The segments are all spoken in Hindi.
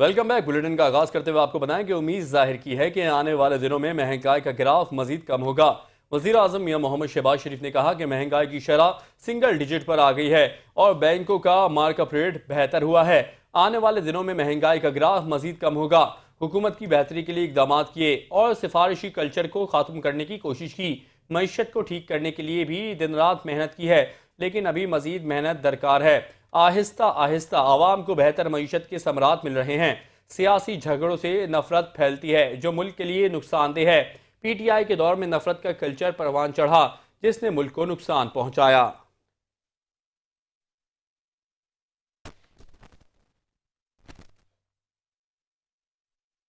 Welcome back. बुलेटिन का आगाज करते हुए आपको बताएं कि उम्मीद जाहिर की है कि आने वाले दिनों में महंगाई का ग्राफ मजीद कम होगा। वजीर आजम मियां मोहम्मद शहबाज शरीफ ने कहा कि महंगाई की शरह सिंगल डिजिट पर आ गई है और बैंकों का मार्कअप रेट बेहतर हुआ है। आने वाले दिनों में महंगाई का ग्राफ मजीद कम होगा। हुकूमत की बेहतरी के लिए इकदाम किए और सिफारिशी कल्चर को खत्म करने की कोशिश की। मईशत को ठीक करने के लिए भी दिन रात मेहनत की है, लेकिन अभी मजीद मेहनत दरकार है। आहिस्ता आहिस्ता आवाम को बेहतर मईशत के समरात मिल रहे हैं। सियासी झगड़ों से नफरत फैलती है जो मुल्क के लिए नुकसानदेह है। पीटीआई के दौर में नफरत का कल्चर परवान चढ़ा जिसने मुल्क को नुकसान पहुंचाया।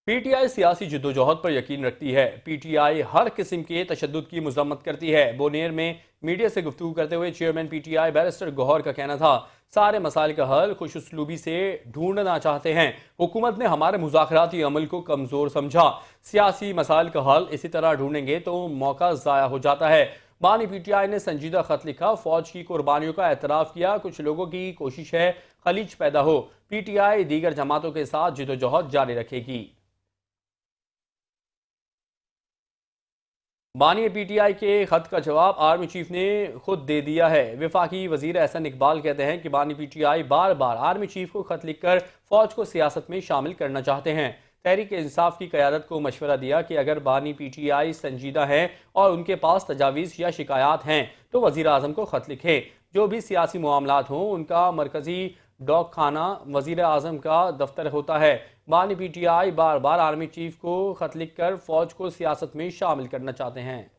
पीटीआई सियासी जद्दोजहद पर यकीन रखती है। पीटीआई हर किस्म के तशद्दुद की मजम्मत करती है। बोनेर में मीडिया से गुफ्तगू करते हुए चेयरमैन पीटीआई बैरिस्टर गौहर का कहना था, सारे मसाइल का हल खुश उसलूबी से ढूंढना चाहते हैं। हुकूमत ने हमारे मुज़ाकराती अमल को कमज़ोर समझा। सियासी मसाइल का हल इसी तरह ढूंढेंगे तो मौका ज़ाया हो जाता है। बानी पीटीआई ने संजीदा खत लिखा, फौज की कुर्बानियों का एतराफ़ किया। कुछ लोगों की कोशिश है खलीज पैदा हो। पीटीआई दीगर जमातों के साथ जद्दोजहद जारी रखेगी। बानी पीटीआई के खत का जवाब आर्मी चीफ ने खुद दे दिया है। वफाकी वजीर एहसन इकबाल कहते हैं कि बानी पीटीआई बार बार आर्मी चीफ को खत लिखकर फौज को सियासत में शामिल करना चाहते हैं। तहरीक इंसाफ की क़यादत को मशवरा दिया कि अगर बानी पीटीआई संजीदा है और उनके पास तजावीज़ या शिकायत हैं तो वजीर आज़म को खत लिखें। जो भी सियासी मामलात हों उनका मरकजी डॉग खाना वजीर आज़म का दफ्तर होता है। बानी पीटीआई बार बार आर्मी चीफ को खत लिखकर फौज को सियासत में शामिल करना चाहते हैं।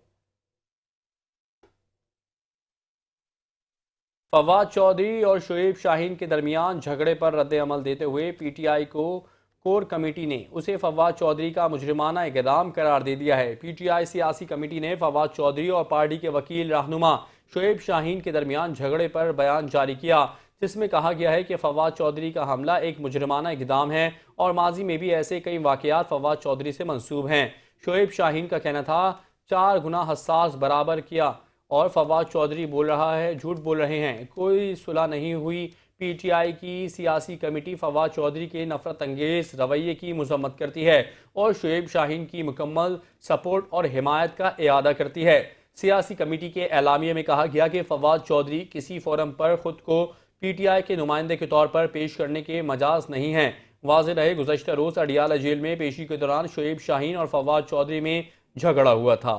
फवाद चौधरी और शोएब शाहीन के दरमियान झगड़े पर रद्द अमल देते हुए पीटीआई को कोर कमेटी ने उसे फवाद चौधरी का मुजरिमाना इक़दाम करार दे दिया है। पीटीआई सियासी कमेटी ने फवाद चौधरी और पार्टी के वकील रहनुमा शोएब शाहीन के दरमियान झगड़े पर बयान जारी किया, जिसमें कहा गया है कि फवाद चौधरी का हमला एक मुजरिमाना इक़दाम है और माजी में भी ऐसे कई वाक़यात फवाद चौधरी से मंसूब हैं। शोएब शाहीन का कहना था, 4 गुना हसास बराबर किया और फवाद चौधरी बोल रहा है, झूठ बोल रहे हैं, कोई सुलह नहीं हुई। पीटीआई की सियासी कमेटी फवाद चौधरी के नफरत अंगेज रवैये की मजम्मत करती है और शोएब शाहीन की मुकम्मल सपोर्ट और हिमायत का इरादा करती है। सियासी कमेटी के एलामिये में कहा गया कि फवाद चौधरी किसी फोरम पर खुद को पीटीआई के नुमाइंदे के तौर पर पेश करने के मजाज नहीं हैं। वाज़ेह रहे, गुज़श्ता रोज़ अडियाला जेल में पेशी के दौरान शोएब शाहीन और फवाद चौधरी में झगड़ा हुआ था।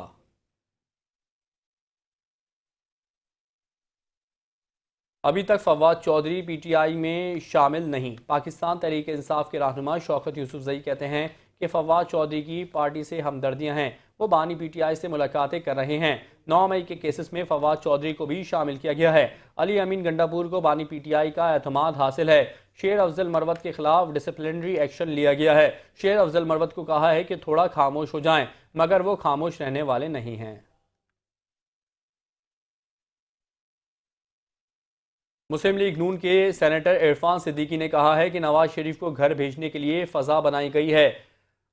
अभी तक फवाद चौधरी पीटीआई में शामिल नहीं। पाकिस्तान तहरीक इंसाफ के रहनुमा शौकत यूसुफजई कहते हैं कि फवाद चौधरी की पार्टी से हमदर्दियां हैं, वो बानी पीटीआई से मुलाकातें कर रहे हैं। 9 मई के केसेस में फवाद चौधरी को भी शामिल किया गया है। अली अमीन गंडापुर को बानी पीटीआई का एतमाद हासिल है। शेर अफजल मरवत के खिलाफ डिसिप्लिनरी एक्शन लिया गया है। शेर अफजल मरवत को कहा है कि थोड़ा खामोश हो जाएं, मगर वो खामोश रहने वाले नहीं हैं। मुस्लिम लीग नून के सेनेटर इरफान सिद्दीकी ने कहा है कि नवाज शरीफ को घर भेजने के लिए फ़ज़ा बनाई गई है।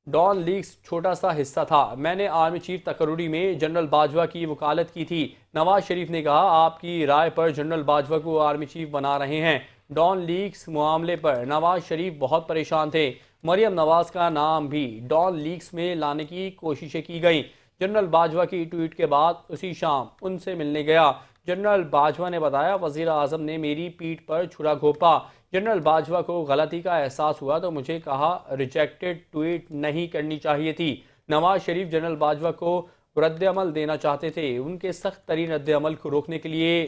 डॉन लीग्स छोटा सा हिस्सा था। मैंने आर्मी चीफ तकर्री में जनरल बाजवा की वकालत की थी। नवाज शरीफ ने कहा, आपकी राय पर जनरल बाजवा को आर्मी चीफ बना रहे हैं। डॉन लीग्स मामले पर नवाज शरीफ बहुत परेशान थे। मरियम नवाज का नाम भी डॉन लीग्स में लाने की कोशिशें की गई। जनरल बाजवा की ट्वीट के बाद उसी शाम उनसे मिलने गया। जनरल बाजवा ने बताया, वजीर आजम ने मेरी पीठ पर छुरा घोंपा। जनरल बाजवा को गलती का एहसास हुआ तो मुझे कहा रिजेक्टेड ट्वीट नहीं करनी चाहिए थी। नवाज शरीफ जनरल बाजवा को रद्द-ए-अमल देना चाहते थे। उनके सख्त तरीन रद्द-ए-अमल को रोकने के लिए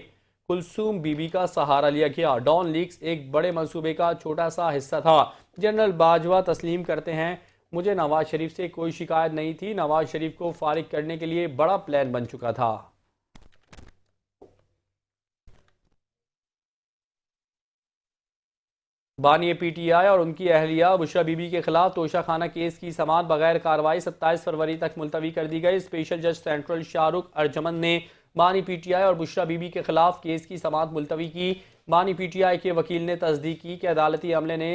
कुलसूम बीबी का सहारा लिया गया। डॉन लीग्स एक बड़े मंसूबे का छोटा सा हिस्सा था। जनरल बाजवा तस्लीम करते हैं, मुझे नवाज शरीफ से कोई शिकायत नहीं थी। नवाज शरीफ को फारिग करने के लिए बड़ा प्लान बन चुका था। बानी पीटीआई और उनकी अहलिया बुशरा बीबी के खिलाफ तोशाखाना केस की समाअत बगैर कार्रवाई 27 फरवरी तक मुलतवी कर दी गई। स्पेशल जज सेंट्रल शाहरुख अर्जमन ने बानी पीटीआई और बुशरा बीबी के खिलाफ केस की समाअत मुलतवी की। बानी पीटीआई के वकील ने तस्दीक की कि अदालती अमले ने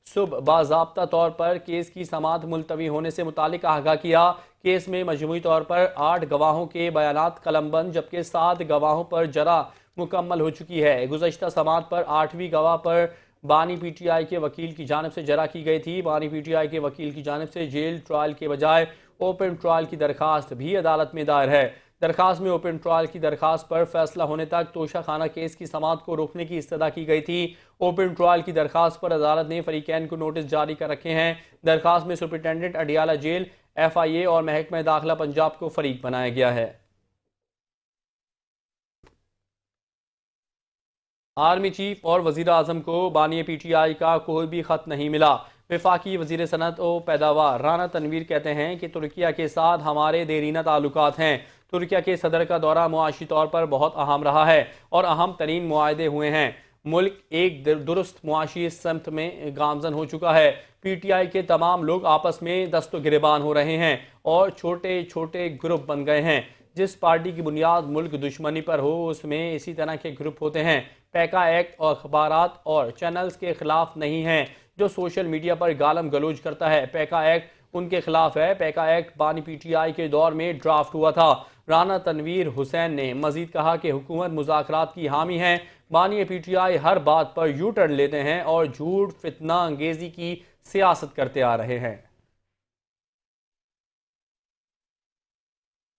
सुबह बाज़ाब्ता तौर पर केस की समाअत मुलतवी होने से मुतालिक आगाह किया। केस में मजमूई तौर पर 8 गवाहों के बयानात कलमबंद, जबकि 7 गवाहों पर जरा मुकम्मल हो चुकी है। गुज़श्ता समाअत पर 8वीं गवाह पर बानी पीटीआई के वकील की जानिब से जरा की गई थी। बानी पीटीआई के वकील की जानिब से जेल ट्रायल के बजाय ओपन ट्रायल की दरखास्त भी अदालत में दायर है। दरखास्त में ओपन ट्रायल की दरखास्त पर फैसला होने तक तोशाखाना केस की समाअत को रोकने की इस्तदा की गई थी। ओपन ट्रायल की दरखास्त पर अदालत ने फरीकैन को नोटिस जारी कर रखे हैं। दरखास्त में सुपरिटेंडेंट अडियाला जेल, FIA और महकमा दाखिला पंजाब को फरीक बनाया गया है। आर्मी चीफ और वजीर आजम को बानी PTI का कोई भी खत नहीं मिला। वफाकी वजीर सनत और पैदावार राना तनवीर कहते हैं कि तुर्किया के साथ हमारे देरीना ताल्लुकात हैं। तुर्किया के सदर का दौरा मुआशी तौर पर बहुत अहम रहा है और अहम तरीन मुआहदे हुए हैं। मुल्क एक दुरुस्त मुआशी समत में गामजन हो चुका है। PTI के तमाम लोग आपस में दस्तो गिरेबान हो रहे हैं और छोटे छोटे ग्रुप बन गए हैं। जिस पार्टी की बुनियाद मुल्क दुश्मनी पर हो उसमें इसी तरह के ग्रुप होते हैं। पैका एक्ट और अखबारात और चैनल्स के खिलाफ नहीं है जो सोशल मीडिया पर गालम गलोज करता है। पैका एक्ट उनके खिलाफ है। पैका एक्ट बानी PTI के दौर में ड्राफ्ट हुआ था। राना तनवीर हुसैन ने मजीद कहा कि हुकूमत मुज़ाकरात की हामी है। बानी PTI हर बात पर यू टर्न लेते हैं और झूठ फितना अंगेजी की सियासत करते आ रहे हैं।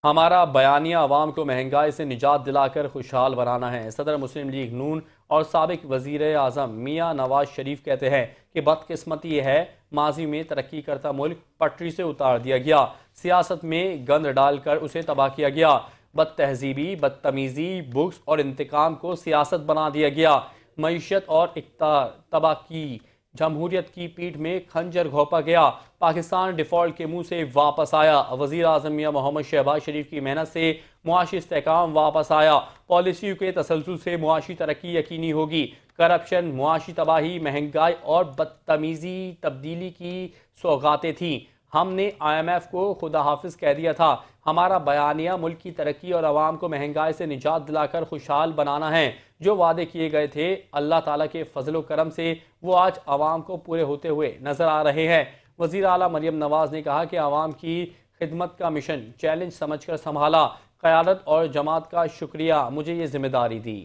हमारा बयानिया अवाम को महंगाई से निजात दिलाकर खुशहाल बनाना है। सदर मुस्लिम लीग नून और साबिक वजीर आज़म मियाँ नवाज शरीफ कहते हैं कि बदकिस्मती ये है माजी में तरक्की करता मुल्क पटरी से उतार दिया गया। सियासत में गंद डालकर उसे तबाह किया गया। बद तहजीबी, बदतमीज़ी, बुग्स और इंतकाम को सियासत बना दिया गया। मईशत और इक़्तिदार तबाह की। जमहूरियत की पीठ में खंजर घोंपा गया। पाकिस्तान डिफॉल्ट के मुंह से वापस आया। वज़ीर आज़म मियां मोहम्मद शहबाज शरीफ की मेहनत से मुआशी इस्तेहकाम वापस आया। पॉलिसी के तसलसल से मुआशी तरक्की यकीनी होगी। करप्शन, मुआशी तबाही, महंगाई और बदतमीज़ी तब्दीली की सौगातें थीं। हमने IMF को खुदा हाफिज कह दिया था। हमारा बयानिया मुल्क की तरक्की और आवाम को महंगाई से निजात दिलाकर खुशहाल बनाना है। जो वादे किए गए थे अल्लाह ताला के फजल करम से वो आज आवाम को पूरे होते हुए नजर आ रहे हैं। वज़ीर आला मरियम नवाज ने कहा कि आवाम की खिदमत का मिशन चैलेंज समझकर संभाला। क़यादत और जमात का शुक्रिया, मुझे ये जिम्मेदारी दी।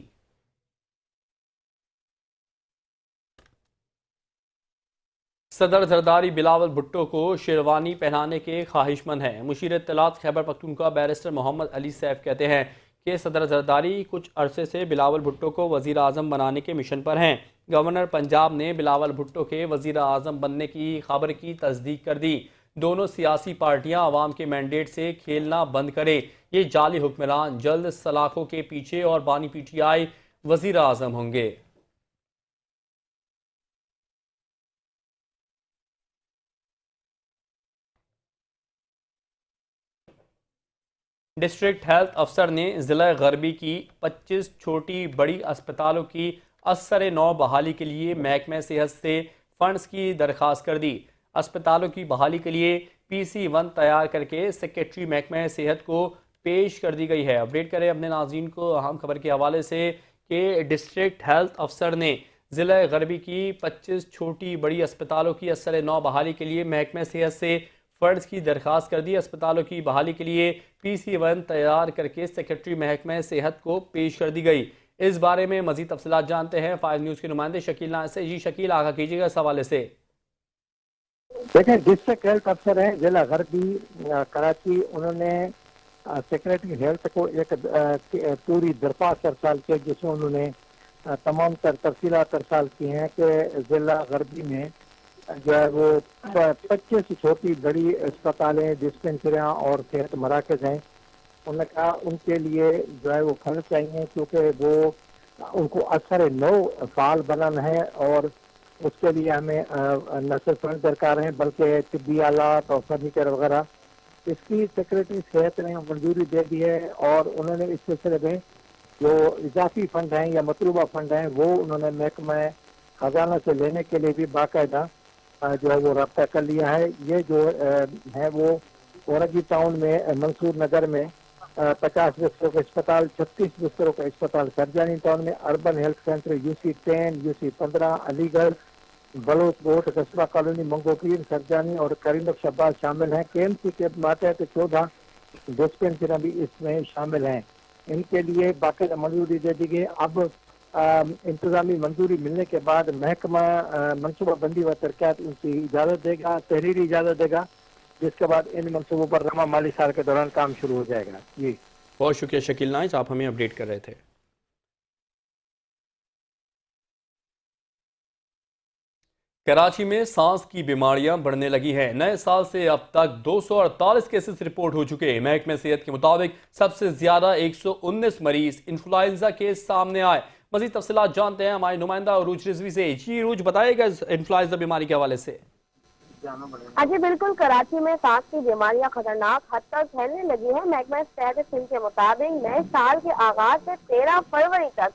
सदर जरदारी बिलावल भुट्टो को शेरवानी पहनाने के ख्वाहिशमंद हैं। मुशीर इत्तलात खैबर पख्तूनख्वा बैरिस्टर मोहम्मद अली सैफ कहते हैं कि सदर जरदारी कुछ अरसे से बिलावल भुट्टो को वज़ीर आज़म बनाने के मिशन पर हैं। गवर्नर पंजाब ने बिलावल भुट्टो के वज़ीर आज़म बनने की खबर की तस्दीक कर दी। दोनों सियासी पार्टियां आवाम के मैंडेट से खेलना बंद करें। ये जाली हुक्मरान जल्द सलाखों के पीछे और बानी PTI वज़ीर आज़म होंगे। डिस्ट्रिक्ट हेल्थ अफसर ने ज़िला गरबी की 25 छोटी बड़ी अस्पतालों की असर नौ बहाली के लिए महकमे सेहत से फंड्स की दरख्वास्त कर दी। अस्पतालों की बहाली के लिए PC1 तैयार करके सेक्रेटरी महकमे सेहत को पेश कर दी गई है। अपडेट करें अपने नाज़रीन को अहम खबर के हवाले से कि डिस्ट्रिक्ट हेल्थ अफसर ने ज़िला गरबी की 25 छोटी बड़ी अस्पतालों की असर नौ बहाली के लिए महकमे सेहत से फंड्स की दरख्वास्त कर दी। अस्पतालों की बहाली के लिए PC1 तैयार करके सेक्रेटरी महकमे सेहत को पेश कर दी गई। इस बारे में मजीद तफसीलात जानते हैं 5 न्यूज़ के नुमाइंदे शकील नाज से। जी शकील, आगाह कीजिएगा इस हवाले से। देखिए, डिस्ट्रिक्ट हेल्थ अफसर हैं जिला गरबी कराची, उन्होंने सेक्रेटरी हेल्थ को एक पूरी दरख्वास्त अरसाल की जिसमें उन्होंने तमाम तफसीलात अरसाल की हैं कि जिला गरबी में जो है वो 25 छोटी बड़ी अस्पतालें, डिस्पेंसरियाँ और सेहत मराकज़ हैं। उन्होंने कहा उनके लिए जो है वो फंड चाहिए क्योंकि वो उनको असर नौ फाल बनाना है और उसके लिए हमें न सिर्फ फंड दरकार हैं बल्कि तिब्बी आलात और फर्नीचर वगैरह। इसकी सेक्रेटरी सेहत ने मंजूरी दे दी है और उन्होंने इस सिलसिले में जो इजाफी फंड हैं या मतलूबा फंड हैं वो उन्होंने महकमा खजाना से लेने के लिए भी बाकायदा जो है वो रब्ता कर लिया है। ये जो है वो औरंगी टाउन में मंसूर नगर में 50 बिस्तरों का अस्पताल, 36 बिस्तरों का अस्पताल सरजानी टाउन में, urban health centre UC10, UC15, Aligarh, Baloch बोट, कस्बा कॉलोनी, मंगोपीर, सरजानी और करीम शब्बाज शामिल हैं। KMC के मातहत 14 डिस्पेंसरियाँ भी इसमें शामिल हैं। इनके लिए बाकायदा मंजूरी दे दी गई। अब इंतजामी मंजूरी मिलने के बाद महकमा मनसूबाबंदी व तरक्यात उनकी इजाज़त देगा, तहरीरी इजाज़त देगा, जिसके बाद इन मनसूबों पर रमा माली साल के दौरान काम शुरू हो जाएगा। जी बहुत शुक्रिया शकील नाइज, आप हमें अपडेट कर रहे थे। कराची में सांस की बीमारियां बढ़ने लगी हैं। नए साल से अब तक 248 केसेस रिपोर्ट हो चुके हैं। महकमे सेहत के मुताबिक सबसे ज्यादा 119 मरीज इन्फ्लुएंजा के सामने आए। मजीद तफसीलात जानते हैं हमारे नुमाइंदा अरूज रिजवी से। जी अरूज, बताइएगा इन्फ्लुएंजा बीमारी के हवाले से। जी बिल्कुल, कराची में सांस की बीमारियां खतरनाक हद तक फैलने लगी है। महकमा सेहत सिंध के मुताबिक नए साल के आगाज से 13 फरवरी तक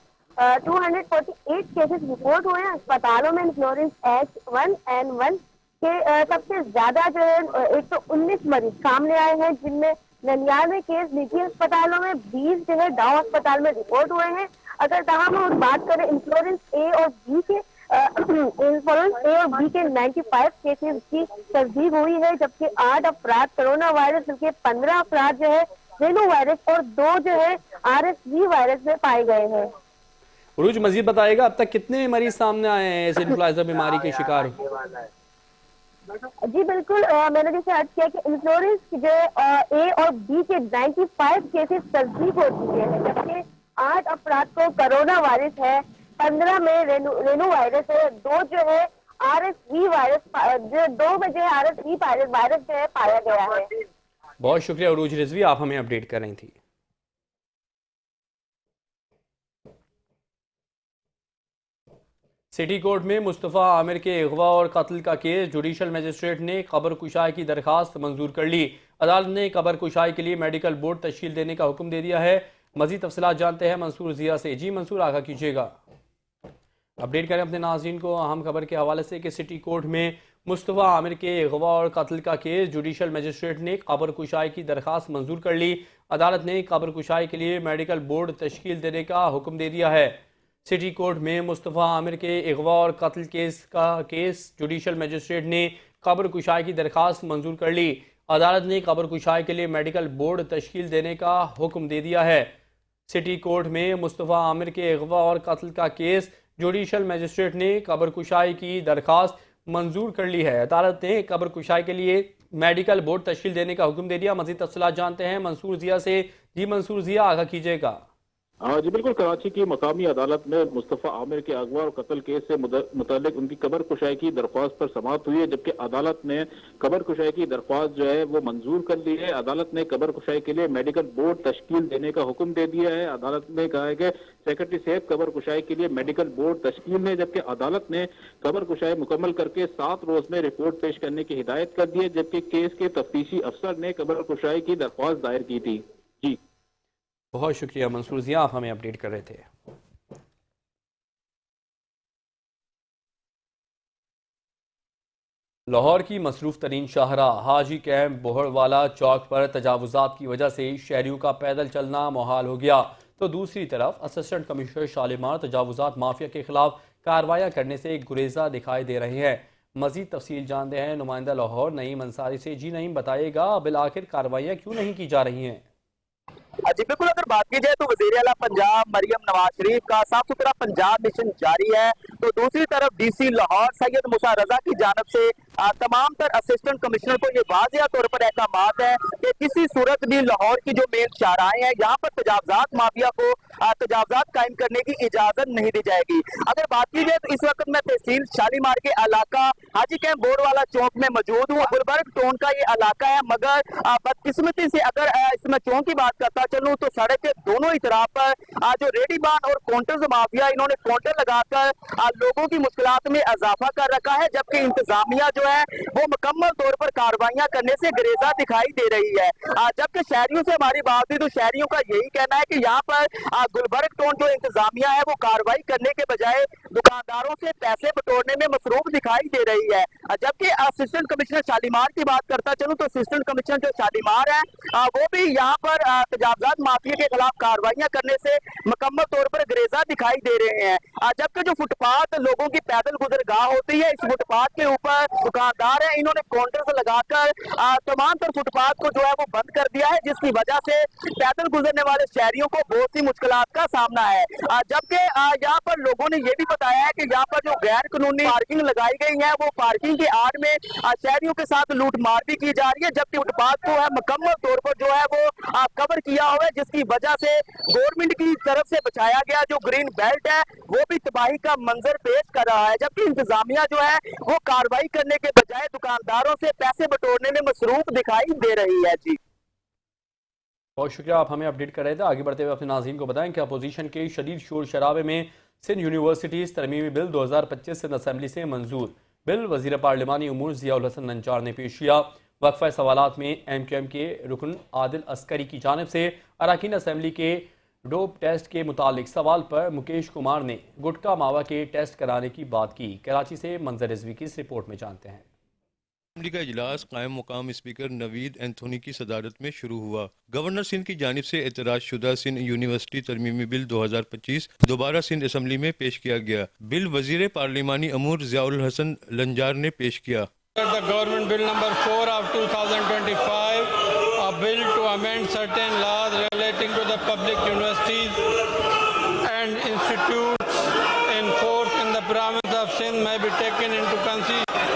248 केसेस रिपोर्ट हुए हैं। अस्पतालों में इन्फ्लुएंजा H1N1 के सबसे ज्यादा जो है 119 मरीज सामने आए हैं, जिनमें 99 केस निजी अस्पतालों में, 20 जो है डाउ अस्पताल में रिपोर्ट हुए हैं। अगर तमाम हम बात करें इन्फ्लुएंजा ए और बी के, इन्फ्लुएंजा ए और बी के 95 केसेस की तस्दीक हुई है, जबकि 8 अफराद कोरोना वायरस, जबकि 15 अफराद जो है रेनो वायरस और 2 जो है RSV वायरस में पाए गए हैं। अरूज, मजीद बताइएगा अब तक कितने मरीज सामने आए हैं इस इन्फ्लुएंजा बीमारी के शिकार? जी बिल्कुल, मैंने जैसे अर्ज किया कि इन्फ्लुएंजा जो ए और बी के 95 केसेस तस्दीक हो चुके हैं, जबकि 8 अफराद को कोरोना वायरस है, 15 में रेनो वायरस है, 2 जो है RSV वायरस, 2 में जो है RSV वायरस जो है पाया गया है। बहुत शुक्रिया अरूज रिजवी, आप हमें अपडेट कर रही थी। सिटी कोर्ट में मुस्तफ़ा आमिर के अगवा और कत्ल का केस, जुडिशल मजिस्ट्रेट ने कब्र कुशाई की दरखास्त मंजूर कर ली। अदालत ने कब्र कुशाई के लिए मेडिकल बोर्ड तश्कील देने का हुक्म दे दिया है। मजीद तफसीलात जानते हैं मंसूर जिया से। जी मंसूर, आगाह कीजिएगा। अपडेट करें अपने नाज़रीन को अहम खबर के हवाले से कि सिटी कोर्ट में मुस्तफ़ा आमिर के अगवा और कत्ल का केस, जुडिशल मजिस्ट्रेट ने कब्र कुशाई की दरखास्त मंजूर कर ली। अदालत ने कब्र कुशाई के लिए मेडिकल बोर्ड तश्कील देने का हुक्म दे दिया है। सिटी कोर्ट में मुस्तफ़ा आमिर के अगवा और कत्ल केस जुडिशल मजिस्ट्रेट ने कब्र कुशाई की दरखास्त मंजूर कर ली। अदालत ने कब्र कुशाई के लिए मेडिकल बोर्ड तश्कील देने का हुक्म दे दिया है। सिटी कोर्ट में मुस्तफ़ा आमिर के अगवा और कत्ल का केस, जुडिशल मजिस्ट्रेट ने कब्र कुशाई की दरखास्त मंजूर कर ली है। अदालत ने कब्र कुशाई के लिए मेडिकल बोर्ड तश्कील देने का हुक्म दे दिया। मज़ीद तफसीलात जानते हैं मंसूर जिया से। जी मंसूर जिया, आगाह कीजिएगा। जी बिल्कुल, कराची की मकामी अदालत में मुस्तफ़ा आमिर के अगवा और कत्ल केस से मुतालिक उनकी कब्र कुशाई की दरख्वास्त पर समाअत हुई है, जबकि अदालत ने कब्र कुशाई की दरख्वास्त जो है वो मंजूर कर ली है। अदालत ने कब्र कुशाई के लिए मेडिकल बोर्ड तश्कील देने का हुक्म दे दिया है। अदालत ने कहा है कि सेक्रेटरी सेहत कब्र कुशाई के लिए मेडिकल बोर्ड तश्कील में, जबकि अदालत ने कब्र कुशाई मुकम्मल करके 7 रोज में रिपोर्ट पेश करने की हिदायत कर दी है, जबकि केस के तफ्तीशी अफसर ने कब्र कुशाई की दरख्वास्त दायर की थी। जी बहुत शुक्रिया मंसूर जिया, आप हमें अपडेट कर रहे थे। लाहौर की मसरूफ तरीन शाहरा हाजी कैंप बोहड़वाला चौक पर तजावुजात की वजह से शहरियों का पैदल चलना मुहाल हो गया, तो दूसरी तरफ असिस्टेंट कमिश्नर शालीमार तजावुजात माफिया के खिलाफ कार्रवाई करने से गुरेजा दिखाई दे रहे हैं। मजीद तफसील जानते हैं नुमाइंदा लाहौर नईम अंसारी से। जी नईम, बताइएगा बिल आखिर कार्रवाइयाँ क्यों नहीं की जा रही हैं? जी बिल्कुल, अगर बात की जाए तो वज़ीर आला पंजाब मरियम नवाज शरीफ का साफ सुथरा पंजाब मिशन जारी है, तो दूसरी तरफ DC लाहौर सैयद मूसा रजा की जानिब से तमाम तर असिस्टेंट कमिश्नर को ये वाज़िया तौर पर अहकामात है कि किसी सूरत भी लाहौर की जो मेन शाहराएं हैं यहाँ पर तजावजात माफिया को तजावजात कायम करने की इजाजत नहीं दी जाएगी। अगर बात की जाए तो इस वक्त मैं तहसील शालीमार के इलाका हाजी कैंप बोरवाला चौक में मौजूद हूँ। गुलबर्ग टाउन का ये इलाका है, मगर बदकिस्मती से अगर इसमें चौक की बात करता चलूँ तो सड़क के दोनों ही तरफ पर जो रेडीबान और काउंटर माफिया इन्होंने काउंटर लगाकर लोगों की मुश्किलात में इजाफा कर रखा है, जबकि इंतजामिया जो है वो मुकम्मल तौर पर कार्रवाइयां करने से गुरेजा दिखाई दे रही है। जबकि शहरियों से हमारी बात हुई तो शहरियों का यही कहना है कि यहाँ पर गुलबर्ग टाउन जो इंतजामिया है वो कार्रवाई करने के बजाय दुकानदारों से पैसे बटोरने में मसरूफ दिखाई दे रही है। जबकि असिस्टेंट कमिश्नर शालीमार की बात करता चलूँ तो असिस्टेंट कमिश्नर जो शालीमार है वो भी यहाँ पर तजावजात माफिया के खिलाफ कार्रवाइयां करने से मुकम्मल तौर पर गुरेजा दिखाई दे रहे हैं। जबकि जो फुटपाथ लोगों की पैदल गुजरगाह होती है, इस फुटपाथ के ऊपर दुकानदार हैं, इन्होंने काउंटर्स लगाकर तमाम तर फुटपाथ को जो है वो बंद कर दिया है, जिसकी वजह से पैदल गुजरने वाले शहरियों को बहुत सी मुश्किलात का सामना है। जबकि यहाँ पर लोगों ने ये भी बताया है कि यहाँ पर जो गैर कानूनी पार्किंग लगाई गई है वो पार्किंग की आड़ में शहरियों के साथ लूटमार भी की जा रही है, जबकि फुटपाथ को है मुकम्मल तौर पर जो है वो कवर किया हुआ है, जिसकी वजह से गवर्नमेंट की तरफ से बचाया गया जो ग्रीन बेल्ट है वो भी तबाही का मंजर पेश कर रहा है, जबकि इंतजामिया जो है वो कार्रवाई करने के बजाय दुकानदारों से पैसे बटोरने में मसरूफ दिखाई दे रही है। जी बहुत शुक्रिया, आप हमें अपडेट कर रहे थे। आगे बढ़ते हुए अपने नाज़रीन को बताएं कि अपोजिशन के शदीद शोर शराबे में सिंध यूनिवर्सिटीज़ तरमीमी बिल 2025 सिंध असम्बली से मंजूर। बिल वज़ीर पार्लिमानी उमूर ज़ियाउल हसन नंजार ने पेश किया। वक्फ़ा सवालात में MQM के रुकन आदिल अस्करी की जानिब से अरकान असम्बली के डोप टेस्ट के मुतालिक सवाल पर मुकेश कुमार ने गुटका मावा के टेस्ट कराने की बात की। कराची से मंजर रिजवी की इस रिपोर्ट में जानते हैं। असम्बली का इजलास कायम मुकाम स्पीकर नवीद एंथोनी की सदारत में शुरू हुआ। गवर्नर सिंध की जानिब से एतराज शुदा सिंध यूनिवर्सिटी तरमीमी बिल 2025 दोबारा सिंध असम्बली में पेश किया गया। बिल वजीर पार्लिमानी अमूर ज़ियाउल हसन लंजार ने पेश किया। The government bill number 4 of 2025, a bill to amend certain laws relating to the public universities and institutes in force in the province of Sindh may be taken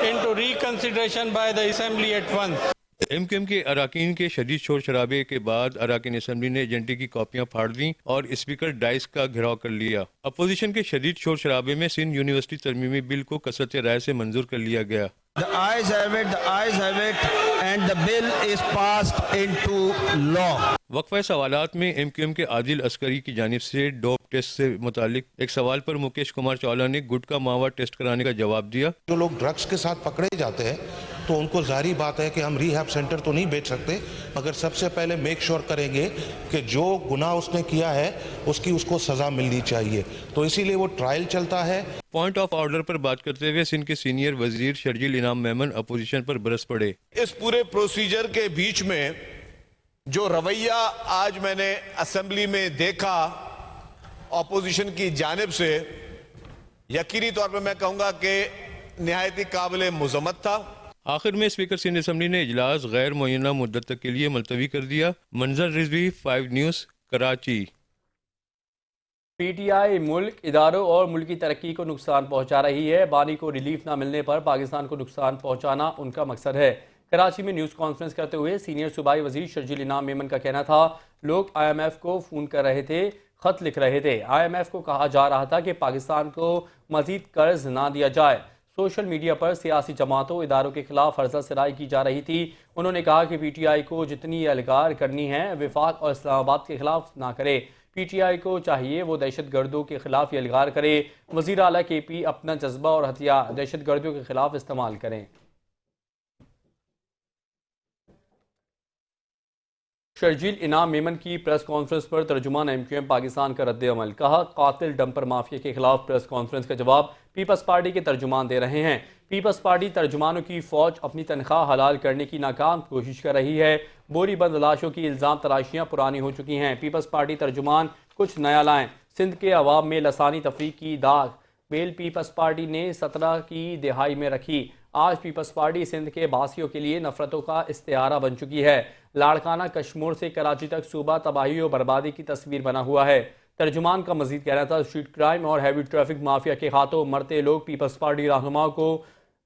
into reconsideration by the assembly at once. MQM के अरकान के शदीद शोर शराबे के बाद अरकान असम्बली ने एजेंडे की कॉपियां फाड़ दी और स्पीकर डाइस का घेराव कर लिया। अपोजिशन के शदीद शोर शराबे में सिंध यूनिवर्सिटी तरमीमी बिल को कसरत राय से मंजूर कर लिया गया। The ayes have it, and the bill is passed into law. वक्फा सवालात में MQM के आदिल अस्करी की जानिब से डोप टेस्ट से मुतालिक एक सवाल पर मुकेश कुमार चावला ने गुटका मावा टेस्ट कराने का जवाब दिया। जो लोग ड्रग्स के साथ पकड़े जाते हैं तो उनको जाहिर बात है कि हम रिहैब सेंटर तो नहीं बेच सकते, मगर सबसे पहले मेक श्योर करेंगे कि जो गुनाह उसने किया है उसको सजा मिलनी चाहिए, तो इसीलिए वो ट्रायल चलता है। पॉइंट ऑफ ऑर्डर पर बात करते हुए सिंध के सीनियर वजीर शर्जील इनाम मेमन अपोजिशन पर बरस पड़े। इस पूरे प्रोसीजर के बीच में जो रवैया आज मैंने असेंबली में देखा अपोजिशन की जानिब से, यकीनी तौर पर मैं कहूंगा कि निहायत ही काबिल मुज़म्मत था। आखिर में स्पीकर सिंध असम्बली ने इजलास गैर मुअय्यना मुद्दत तक के लिए मुलतवी कर दिया। मंजर रिजवी 5 न्यूज़ कराची। PTI मुल्क, इदारों और मुल्की तरक्की को नुकसान पहुंचा रही है। बानी को रिलीफ ना मिलने पर पाकिस्तान को नुकसान पहुंचाना उनका मकसद है। कराची में न्यूज़ कॉन्फ्रेंस करते हुए सीनियर सूबाई वजीर शर्जील इनाम मेमन का कहना था, लोग IMF को फ़ोन कर रहे थे, ख़त लिख रहे थे। IMF को कहा जा रहा था कि पाकिस्तान को मज़ीद कर्ज ना दिया जाए। सोशल मीडिया पर सियासी जमातों, इदारों के खिलाफ फर्जा सराई की जा रही थी। उन्होंने कहा कि PTI को जितनी अलगार करनी है विफाक और इस्लामाबाद के खिलाफ ना करे। PTI को चाहिए वो दहशत गर्दों के खिलाफ अलगार करे। वज़ीर आला KP अपना जज्बा और हथियार दहशत गर्दियों के खिलाफ इस्तेमाल करें। शर्जील इनाम मेमन की प्रेस कॉन्फ्रेंस पर तर्जुमान MQM पाकिस्तान का रद्द अमल। कहा, कातिल डंपर माफिया के खिलाफ प्रेस कॉन्फ्रेंस का जवाब पीपल्स पार्टी के तर्जुमान दे रहे हैं। पीपल्स पार्टी तर्जुमानों की फौज अपनी तनख्वाह हलाल करने की नाकाम कोशिश कर रही है। बोरी बंद लाशों की इल्ज़ाम तराशियाँ पुरानी हो चुकी हैं। पीपल्स पार्टी तर्जुमान कुछ नया लाएं। सिंध के अवाम में लसानी तफरीक की दाग बेल पीपल्स पार्टी ने 17 की दिहाई में रखी। आज पीपल्स पार्टी सिंध के बासियों के लिए नफरतों का इस्तिआरा बन चुकी है। लाड़काना कश्मीर से कराची तक सूबा तबाही और बर्बादी की तस्वीर बना हुआ है। तर्जुमान का मजीद कहना था, स्ट्रीट क्राइम और हैवी ट्रैफिक माफिया के हाथों मरते लोग पीपल्स पार्टी रहनुमाओं को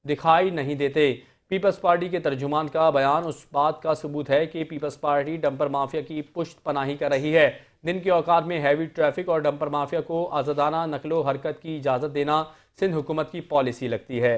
दिखाई नहीं देते। पीपल्स पार्टी के तर्जुमान का बयान उस बात का सबूत है कि पीपल्स पार्टी डंपर माफिया की पुष्ट पनाही कर रही है। दिन के औकात में हैवी ट्रैफिक और डंपर माफिया को आज़ादाना नकलो हरकत की इजाज़त देना सिंध हुकूमत की पॉलिसी लगती है।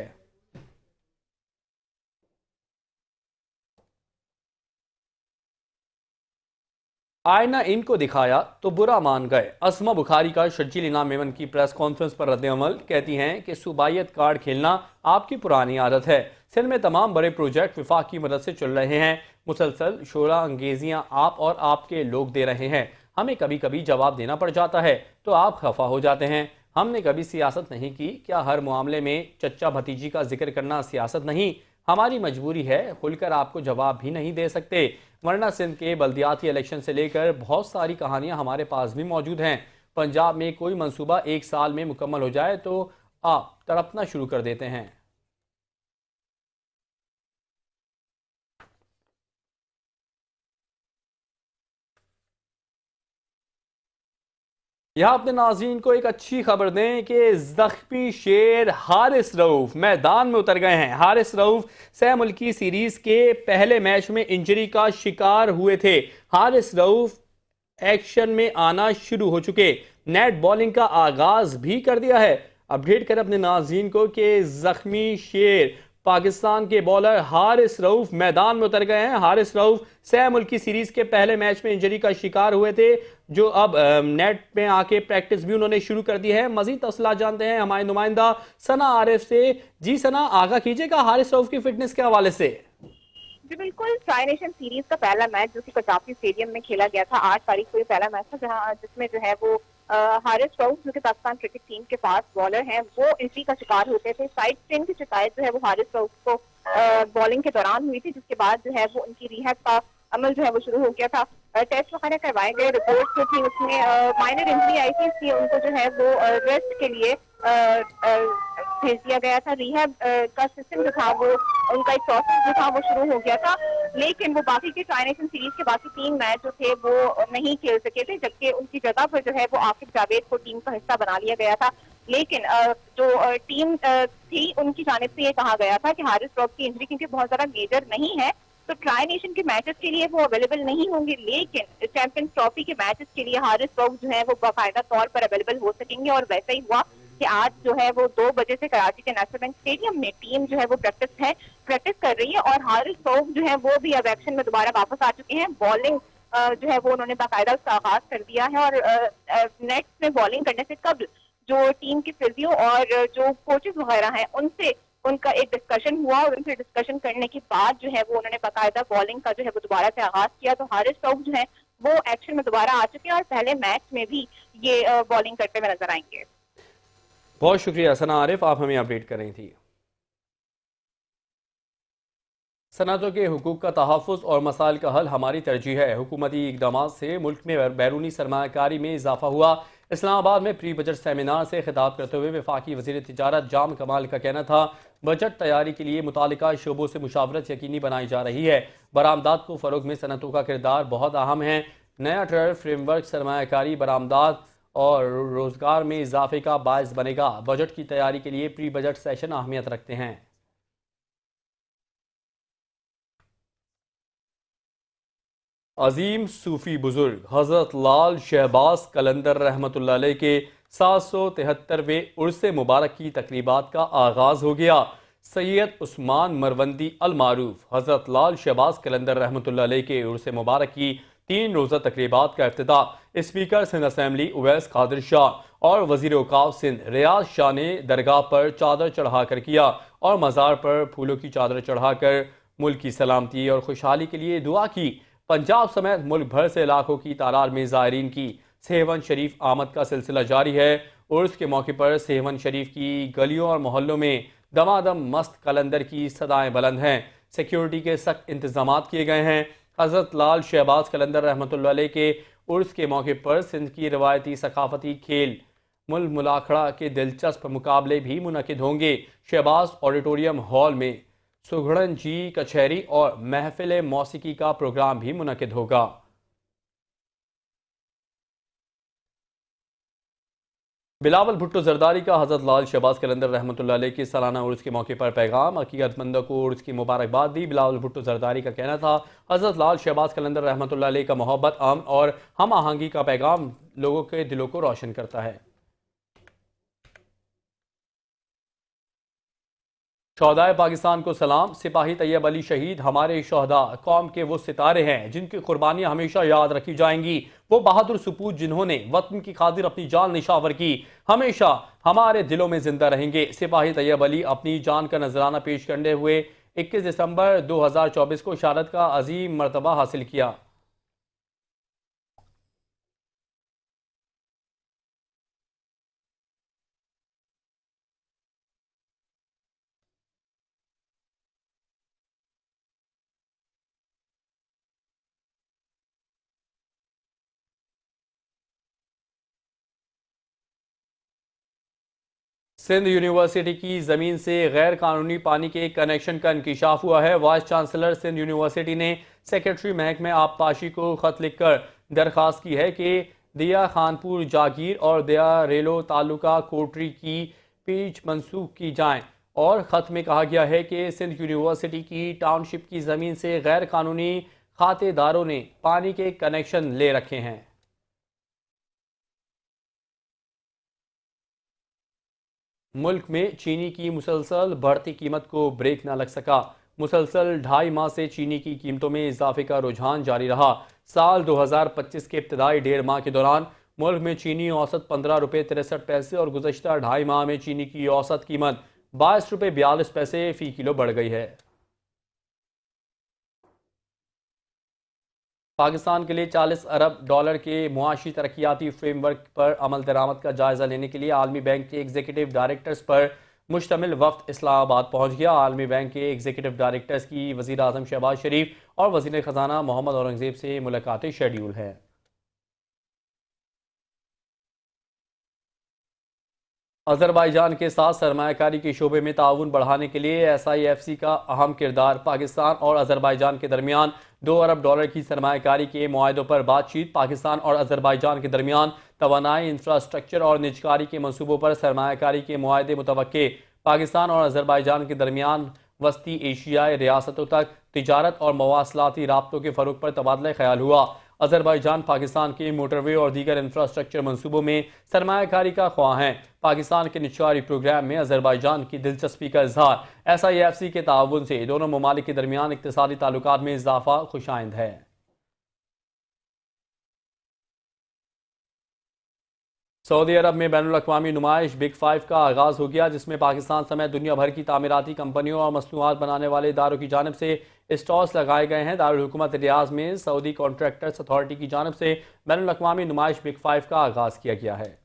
आईना इनको दिखाया तो बुरा मान गए। असमा बुखारी का शर्जील इनाम मेमन की प्रेस कॉन्फ्रेंस पर रद्द अमल। कहती हैं कि सूबाइयत कार्ड खेलना आपकी पुरानी आदत है। सिंध में तमाम बड़े प्रोजेक्ट विफाक की मदद से चल रहे हैं। मुसलसल शोरा अंगेजियां आप और आपके लोग दे रहे हैं। हमें कभी कभी जवाब देना पड़ जाता है तो आप खफा हो जाते हैं। हमने कभी सियासत नहीं की। क्या हर मामले में चच्चा भतीजी का जिक्र करना सियासत नहीं? हमारी मजबूरी है, खुलकर आपको जवाब भी नहीं दे सकते, वरना सिंध के बल्दियाती इलेक्शन से लेकर बहुत सारी कहानियां हमारे पास भी मौजूद हैं। पंजाब में कोई मंसूबा 1 साल में मुकम्मल हो जाए तो आप तड़पना शुरू कर देते हैं। यहाँ अपने नाज़रीन को एक अच्छी खबर दें कि जख्मी शेर हारिस रऊफ मैदान में उतर गए हैं। हारिस रऊफ सह मुल्की सीरीज के पहले मैच में इंजरी का शिकार हुए थे। हारिस रऊफ एक्शन में आना शुरू हो चुके, नेट बॉलिंग का आगाज भी कर दिया है। अपडेट करें अपने नाज़रीन को कि जख्मी शेर पाकिस्तान के बॉलर हारिस रऊफ मैदान में उतर गए हैं। हारिस रऊफ सह मुल्की सीरीज के पहले मैच में इंजरी का शिकार हुए थे, जो अब नेट में आके प्रैक्टिस भी उन्होंने शुरू कर दी है। मजीद तफसीलात जानते हैं हमारे नुमाइंदा सना आरिफ से। जी सना, आगाह कीजिएगा हारिस रऊफ की फिटनेस के हवाले से। जी बिल्कुल, ट्राई नेशन सीरीज का पहला मैच जो कि कचापी स्टेडियम में खेला गया था 8 तारीख को, ये पहला मैच था जिसमें जो है वो हारिस रऊफ जो कि पाकिस्तान क्रिकेट टीम के फास्ट बॉलर हैं, वो इंजरी का शिकार होते थे। साइड स्ट्रेन की शिकायत जो है वो हारिस रऊफ को बॉलिंग के दौरान हुई थी, जिसके बाद जो है वो उनकी रिहैब का अमल जो है वो शुरू हो गया था। टेस्ट वगैरह करवाए गए, रिपोर्ट जो थी उसमें माइनर इंजरी आई थी, इसलिए उनको जो है वो रेस्ट के लिए भेज दिया गया था। रिहैब का सिस्टम जो था वो उनका एक प्रोसेस जो था वो शुरू हो गया था, लेकिन वो बाकी के ट्राई नेशन सीरीज के बाकी 3 मैच जो थे वो नहीं खेल सके थे, जबकि उनकी जगह पर जो है वो आकिब जावेद को टीम का हिस्सा बना लिया गया था। लेकिन जो टीम थी उनकी जानिब से ये कहा गया था कि हारिस रऊफ की इंजरी क्योंकि बहुत ज्यादा मेजर नहीं है तो ट्राई नेशन के मैचेस के लिए वो अवेलेबल नहीं होंगे, लेकिन चैंपियंस ट्रॉफी के मैचेस के लिए हारिस रऊफ जो है वो बाकायदा तौर पर अवेलेबल हो सकेंगे। और वैसा ही हुआ कि आज जो है वो 2 बजे से कराची के नेशनल बैंक स्टेडियम में टीम जो है वो प्रैक्टिस कर रही है और हारिस रऊफ जो है वो भी अब एक्शन में दोबारा वापस आ चुके हैं। बॉलिंग जो है वो उन्होंने बाकायदा उसका आगाज कर दिया है और नेट में बॉलिंग करने से कबल जो टीम के फिजियो और जो कोचेस वगैरह हैं उनसे उनका एक डिस्कशन हुआ और उनसे डिस्कशन करने के बाद जो है वो उन्होंने बाकायदा बॉलिंग का जो है वो दोबारा से आगाज किया। तो हारिस रऊफ जो है वो एक्शन में दोबारा आ चुके हैं और पहले मैच में भी ये बॉलिंग करते हुए नजर आएंगे। बहुत शुक्रिया सना आरिफ, आप हमें अपडेट कर रही थी। सनअतों के हुकूक का तहफ़्फ़ुज़ और मसाइल का हल हमारी तरजीह है। हुकूमती इक़दामात से मुल्क में बैरूनी सरमायाकारी में इजाफा हुआ। इस्लामाबाद में प्री बजट सेमिनार से खिताब करते हुए वफाकी वज़ीर तिजारत जाम कमाल का कहना था, बजट तैयारी के लिए मुतालिका शोबों से मुशावरत यकीनी बनाई जा रही है। बरामदात को फ़रोग़ में सनअतों का किरदार बहुत अहम है। नया ट्रेड फ्रेमवर्क सरमायाकारी, बरामदात और रोज़गार में इजाफे का बायस बनेगा। बजट की तैयारी के लिए प्री बजट सेशन अहमियत रखते हैं। अजीम सूफ़ी बुजुर्ग हज़रत लाल शहबाज कलंदर रहमतुल्लाह अलैह के 773वें उर्स मुबारक की तकरीबात का आगाज़ हो गया। सैयद उस्मान मरवंदी अल मारूफ हज़रत लाल शहबाज कलंदर रहमतुल्लाह अलैह के उर्स मुबारक की 3 रोज़ा तकरीबात का इफ्तिताह स्पीकर सिंध असम्बली उवैस कादिर शाह और वज़ीर औक़ाफ़ सिंध रियाज शाह ने दरगाह पर चादर चढ़ाकर किया और मज़ार पर फूलों की चादर चढ़ाकर मुल्क की सलामती और खुशहाली के लिए दुआ की। पंजाब समेत मुल्क भर से लाखों की तादाद में ज़ायरीन की सेहवन शरीफ आमद का सिलसिला जारी है। उर्स के मौके पर सेहवन शरीफ की गलियों और मोहल्लों में दमादम मस्त कलंदर की सदाएं बुलंद हैं। सिक्योरिटी के सख्त इंतजाम किए गए हैं। हज़रत लाल शहबाज कलंदर रहमतुल्लाह अलैह के उर्स के मौके पर सिंध की रवायती सकाफती खेल मुल मुलाखड़ा के दिलचस्प मुकाबले भी मुनक़िद होंगे। शहबाज ऑडिटोरियम हॉल में सुघड़न जी कचहरी और महफिल मौसीकी का प्रोग्राम भी मुनक़िद होगा। बिलावल भुट्टो जरदारी का हज़रत लाल शहबाज कलंदर रहमतुल्लाह अलैह के सालाना उर्स के मौके पर पैगाम। अकीदतमंदों को उर्स की मुबारकबाद दी। बिलावल भुट्टो जरदारी का कहना था, हज़रत लाल शहबाज कलंदर रहमतुल्लाह अलैह का मोहब्बत, अमन और हम आहंगी का पैगाम लोगों के दिलों को रोशन करता है। शहदाए पाकिस्तान को सलाम। सिपाही तैयब अली शहीद हमारे शहदा कौम के वो सितारे हैं जिनकी कुर्बानियां हमेशा याद रखी जाएंगी। वो बहादुर सपूत जिन्होंने वतन की खातिर अपनी जान निशावर की, हमेशा हमारे दिलों में जिंदा रहेंगे। सिपाही तैयब अली अपनी जान का नजराना पेश करने हुए 21 दिसंबर 2024 को शहादत का अजीम मर्तबा हासिल किया। सिंध यूनिवर्सिटी की ज़मीन से गैर कानूनी पानी के कनेक्शन का इंकिशाफ हुआ है। वाइस चांसलर सिंध यूनिवर्सिटी ने सेक्रेटरी महकमे आबपाशी को ख़त लिखकर दरख्वास्त की है कि दिया खानपुर जागीर और दिया रेलो तालुका कोटरी की पीच मंसूख की जाएं। और ख़त में कहा गया है कि सिंध यूनिवर्सिटी की टाउनशिप की ज़मीन से गैर कानूनी खातेदारों ने पानी के कनेक्शन ले रखे हैं। मुल्क में चीनी की मुसलसल बढ़ती कीमत को ब्रेक न लग सका। मुसलसल 2.5 माह से चीनी की कीमतों में इजाफे का रुझान जारी रहा। साल 2025 के इब्तदाई 1.5 माह के दौरान मुल्क में चीनी औसत 15 रुपये 63 पैसे और गुज़श्ता 2.5 माह में चीनी की औसत कीमत 22 रुपये 42 पैसे फ़ी किलो बढ़ गई है। पाकिस्तान के लिए 40 अरब डॉलर के मुआशी तरक्याती फ्रेमवर्क पर अमल दरामद का जायजा लेने के लिए आलमी बैंक के एग्जीक्यूटिव डायरेक्टर्स पर मुश्तमिल वफ्द इस्लामाबाद पहुंच गया। आलमी बैंक के एग्जीक्यूटिव डायरेक्टर्स की वज़ीर आज़म शहबाज शरीफ और वज़ीर ख़जाना मोहम्मद औरंगज़ेब से मुलाकातें शेड्यूल हैं। अज़रबाईजान के साथ सरमायाकारी के शोबे में ताउन बढ़ाने के लिए SIFC का अहम किरदार। पाकिस्तान और अज़रबाईजान के दरमियान 2 अरब डॉलर की सरमायाकारी के मुआहदों पर बातचीत। पाकिस्तान और अज़रबाईजान के दरमियान तवानाई, इंफ्रास्ट्रक्चर और निजकारी के मनसूबों पर सरमायाकारी के मुआहदे मुतवक्के। पाकिस्तान और अज़रबाईजान के दरमियान वस्ती एशियाई रियासतों तक तिजारत और मवासलाती राब्तों के फ़रोग पर तबादला ख्याल हुआ। अज़रबाईजान पाकिस्तान के मोटरवे और दीगर इंफ्रास्ट्रक्चर मनसूबों में सरमायाकारी का ख्वाह है। पाकिस्तान के निजकारी प्रोग्राम में अज़रबाईजान की दिलचस्पी का इजहार। SIFC के ताउन से दोनों ममालिक के दरमियान इक़्तिसादी ताल्लुकात में इजाफा खुशाइंद है। सऊदी अरब में बैनुल-अक़वामी नुमाइश बिग 5 का आगाज़ हो गया, जिसमें पाकिस्तान समेत दुनिया भर की तामीराती कंपनियों और मसनूआत बनाने वाले इदारों की जानिब से स्टॉल्स लगाए गए हैं। दारुल हुकूमत रियाज में सऊदी कॉन्ट्रैक्टर्स अथॉरिटी की जानिब से बैनुल-अक़वामी नुमाइश बिग 5 का आगाज़ किया गया है।